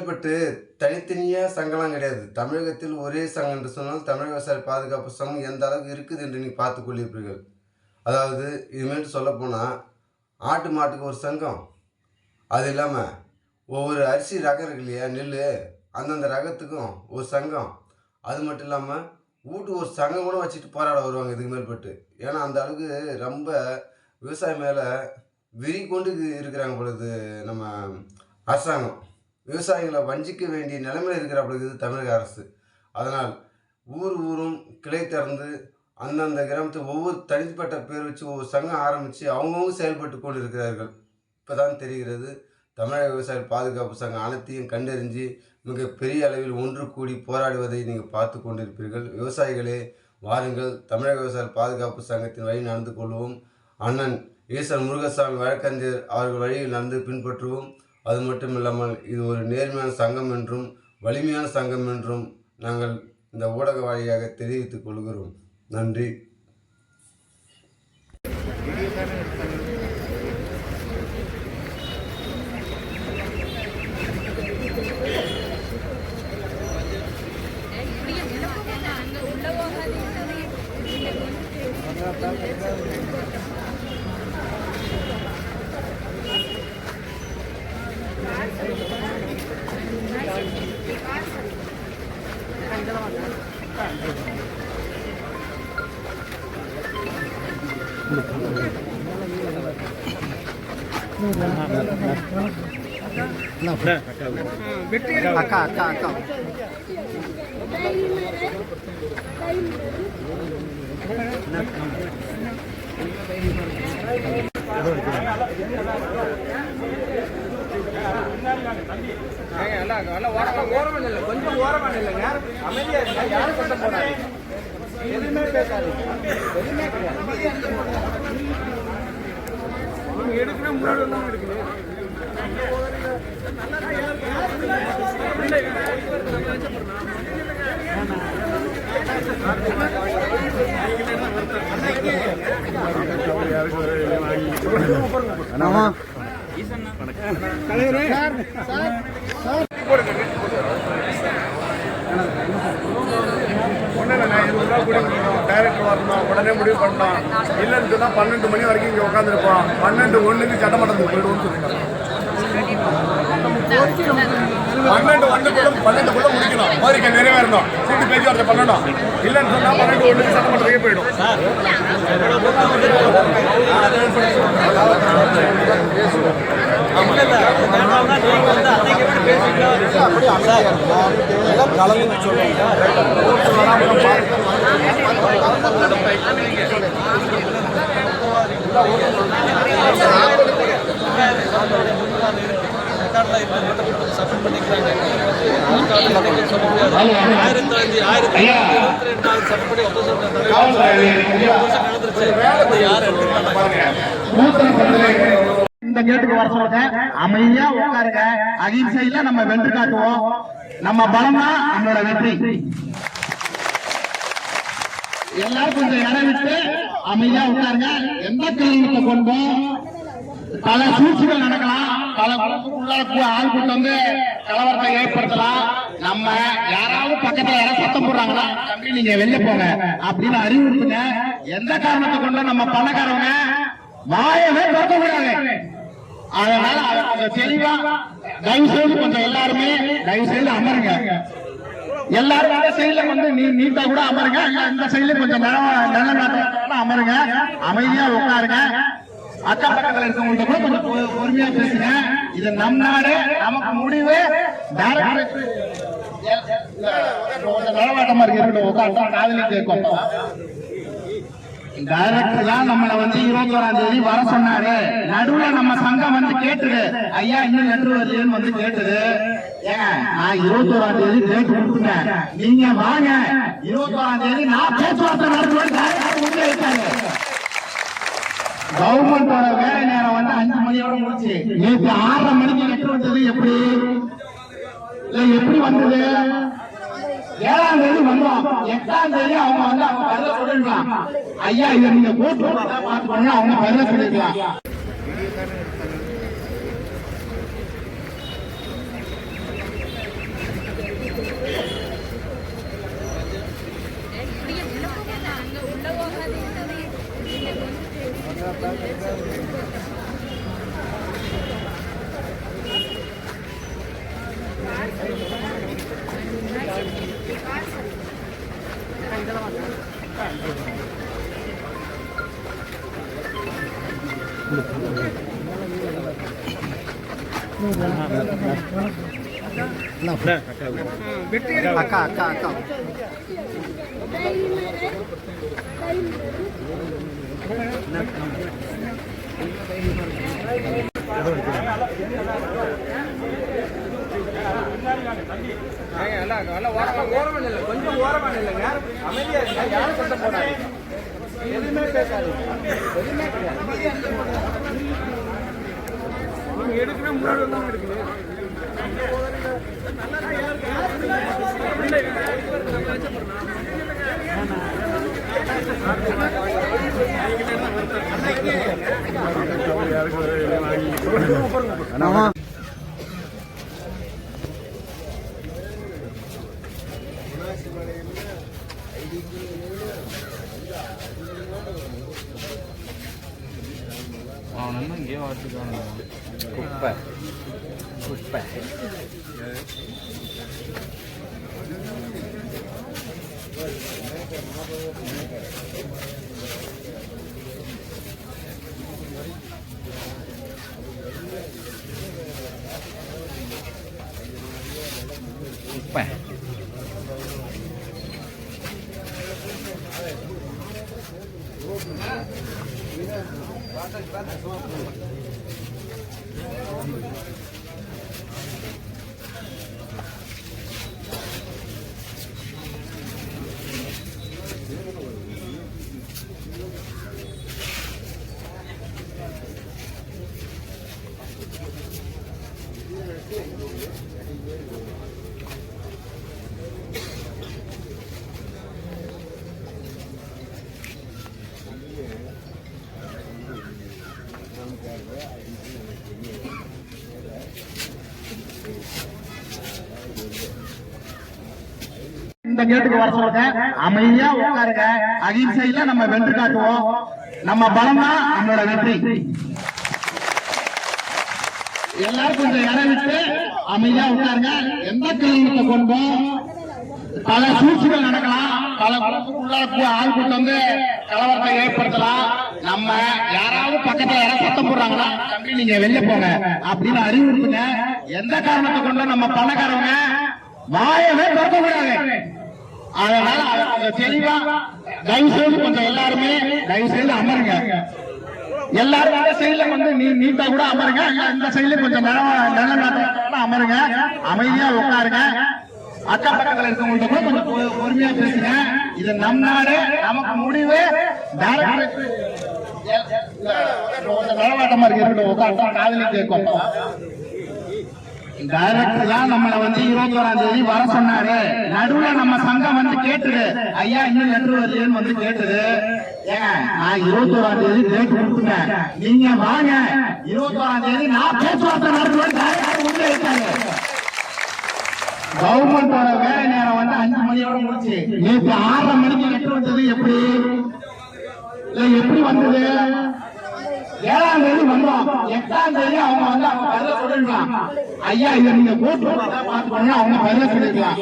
இனிமேல்பட்டு தனித்தனியாக சங்கம்லாம் கிடையாது. தமிழகத்தில் ஒரே சங்கம் என்று சொன்னால் தமிழக விவசாய பாதுகாப்பு சங்கம் எந்த அளவுக்கு இருக்குது என்று நீங்கள் பார்த்து கொள்ளிருப்பீர்கள். அதாவது இனிமேல் சொல்லப்போனால் ஆட்டு மாட்டுக்கு ஒரு சங்கம், அது இல்லாமல் ஒவ்வொரு அரிசி ரகம் இருக்கு இல்லையா, நெல், அந்தந்த ரகத்துக்கும் ஒரு சங்கம், அது மட்டும் இல்லாமல் வீட்டுக்கு ஒரு சங்கம் கூட வச்சுட்டு போராட வருவாங்க இதுக்கு மேல்பட்டு. ஏன்னா அந்த அளவுக்கு ரொம்ப விவசாயம் மேலே விரி கொண்டு இருக்கிறாங்க பொழுது நம்ம அரசாங்கம். விவசாயிகளை வஞ்சிக்க வேண்டிய நிலைமையில் இருக்கிற தமிழக அரசு. அதனால் ஊரும் கிளை திறந்து அந்தந்த கிராமத்துக்கு ஒவ்வொரு தனிப்பட்ட பேர் வச்சு ஒவ்வொரு சங்கம் ஆரம்பித்து அவங்கவுங்க செயல்பட்டு கொண்டு இருக்கிறார்கள். இப்போ தான் தெரிகிறது தமிழக விவசாய பாதுகாப்பு சங்கம் அனைத்தையும் கண்டறிஞ்சு மிக பெரிய அளவில் ஒன்று கூடி போராடுவதை நீங்கள் பார்த்து கொண்டிருப்பீர்கள். விவசாயிகளே வாருங்கள், தமிழக விவசாய பாதுகாப்பு சங்கத்தின் வழி நடந்து கொள்வோம். அண்ணன் ஈசன் முருகசாமி வழக்கறிஞர் அவர்கள் வழியில் நடந்து பின்பற்றுவோம். அது மட்டும் இல்லாமல் இது ஒரு நேர்மையான சங்கம் என்றும் வலிமையான சங்கம் என்றும் நாங்கள் இந்த ஊடக வழியாக தெரிவித்துக் கொள்கிறோம். நன்றி. அக்கா அக்கா அக்கா கொஞ்சம் ஓரமா இல்லைங்க, அமைதியா இருங்க. யாரும் சத்தம் போடாது, எதுவுமே பேசாது, எதுவுமே கிடையாது. நீங்க எடுக்கணும், முன்னாடி ஒன்றும் எடுக்கணும். டைரக்டர் வரணும், உடனே முடிவு பண்ணலாம். இல்லைன்னு சொன்னால் 12 மணி வரைக்கும் இங்கே உட்காந்துருப்போம். 12:01 சட்டமன்றத்துக்கு போயிடுவோம்னு சொல்லிட்டாங்க. 12:01 முடிக்கணும், கோரிக்கை நிறைவேறணும், சீட்டு பேச்சுவார்த்தை பண்ணணும். இல்லைன்னு சொன்னால் 12:01 சட்டமன்றத்துக்கே போயிடும். இந்த கேட்டுக்கு வர சொல்லுங்க, அமைதியா உட்காருங்க. அகிம்சையில நம்ம வென்று காட்டுவோம். நம்ம பலம் தான் நம்மளோட வெற்றி. எல்லாரும் கொஞ்சம் இடம் விட்டு அமைதியா உட்காருங்க. எந்த கேள்விக்கு கொண்டோம் பல சூழ்ச்சிகள் நடக்கலாம். பல ஆள் கூட்டம் வந்து கலவரத்தை ஏற்படுத்தலாம். நம்ம யாராவது பக்கத்துல யாராவது சத்தம் போடுறாங்களா, தம்பி நீங்க வெளில போங்க அப்படின்னு அறிவுறுத்துங்க. எந்த காரணத்தை கொண்டும் நம்ம பணக்காரவங்க வாயவே திறக்கக்கூடாது. அதனால அவங்க தெளிவா தயவு செய்து கொஞ்சம் எல்லாருமே தயவு செய்து அமருங்க. எல்லாரும் அந்த சைட்ல வந்து நீட்டா கூட அமருங்க. இந்த சைட்ல கொஞ்சம் நல்ல நாட்டம் அமருங்க. அமைதியா உட்காருங்க. அக்கா பக்கத்துல இருக்கவங்கள்ட்ட கூட கொஞ்சம் பொறுமையா பேசுங்க. இது நம் நாடு, நமக்கு முடிவு. நிலவாட்டமா இருக்கட்டும், உட்காந்து காதலி கேட்கும். டைரக்டர் தான் நம்மள வந்து 21ஆம் தேதி வர சொன்னாரு. நடுவுல நம்ம சங்கம் வந்து கேட்டுது, ஐயா இன்னும் லெட்டர் வருதுன்னு வந்து கேட்டுது. ஏங்க நான் 21ஆம் தேதி டேட் கொடுத்துட்டேன், நீங்க வாங்க 21ஆம் தேதி நான் பேச்சுவார்த்தை நடத்துவேன். கவர்மெண்டோட வேலை நேரம் வந்து 5 மணியோட முடிச்சு நேற்று 6:30 மணிக்கு லெட்டர் வந்தது. எப்படி வந்தது? 7ஆம் தேதி வந்தோம். 8ஆம் தேதி அவங்க வந்து அவங்க பதில சொல்லிருக்கலாம், ஐயா இதை நீங்க போட்டு பார்த்து பண்ண அவங்க பதில சொல்லிருக்கலாம். அக்கா அக்கா அக்கா ஓரமா இல்லை, கொஞ்சம் ஓரமா இல்லைங்க, அமைதியா இருங்க, யாரும் சத்தம் போடாதீங்க, எதுவுமே பேசாதீங்க, எதுவுமே கிடையாது. நீங்க எடுக்கணும், முன்னாடி வந்து எடுக்கணும். குப்பை குப்பை குப்பை இந்த கேட்டுக்கு வர சொல்லுங்க, அமைதியா உட்காருங்க. அகிம்சையில நம்ம வென்று காட்டுவோம். நம்ம பலம் தான் நம்மளோட வெற்றி. எல்லாரும் கொஞ்சம் இடம் விட்டு அமைதியா உட்காருங்க. எந்த கிளம்பத்தை கொண்டோம் பல சூழ்ச்சிகள் நடக்கலாம், பல ஆள் கூட்டம் வந்து கலவரத்தை ஏற்படுத்தலாம். நம்ம யாராவது பக்கத்துல யாராவது சத்தம் போடுறாங்களா, தம்பி நீங்க வெளியே போங்க அப்படின்னு அறிவுறுத்துங்க. எந்த காரணத்தை கொண்டு நம்ம பணக்காரவங்க வாயவே திறக்க கூடாது. அதனால அவங்க தெளிவா தயவு செய்து கொஞ்சம் எல்லாருமே தயவு செய்து அமருங்க. எல்லாரும் இந்த சைட்ல வந்து நீட்டா கூட அமருங்க. இந்த சைட்ல கொஞ்சம் நிலம் அமருங்க. அமைதியா உட்காருங்க. அக்கா பக்கத்துல இருக்கவங்கள்ட்ட கூட கொஞ்சம் பொறுமையா பேசுங்க. இது நம் நாடு, நமக்கு முடிவு. நிலவாட்டமா இருக்கு, உட்காந்து காதலி கேட்கும். டைரக்டர் தான் நம்மள வந்து 21ஆம் தேதி வர சொன்னாரு. நடுவுல நம்ம சங்கம் வந்து கேட்டுது, ஐயா இன்னும் லெட்டர் வரலன்னு வந்து கேட்டுது. ஏங்க நான் 21ஆம் தேதி டேட் கொடுத்துட்டேன், நீங்க வாங்க 21ஆம் தேதி நான் பேச்சுவார்த்தை நடத்துவேன். கவர்மெண்டோட வேலை நேரம் வந்து 5 மணியோட முடிச்சு, நேற்று 6:30 மணிக்கு லெட்டர் வந்தது. எப்படி வந்தது? 7ஆம் தேதி வந்தோம், 8ஆம் தேதி அவங்க வந்து அவங்க பதில சொல்லிருக்கலாம். ஐயா இதை நீங்க போட்டு பார்த்து அவங்க பதில சொல்லிருக்கலாம்.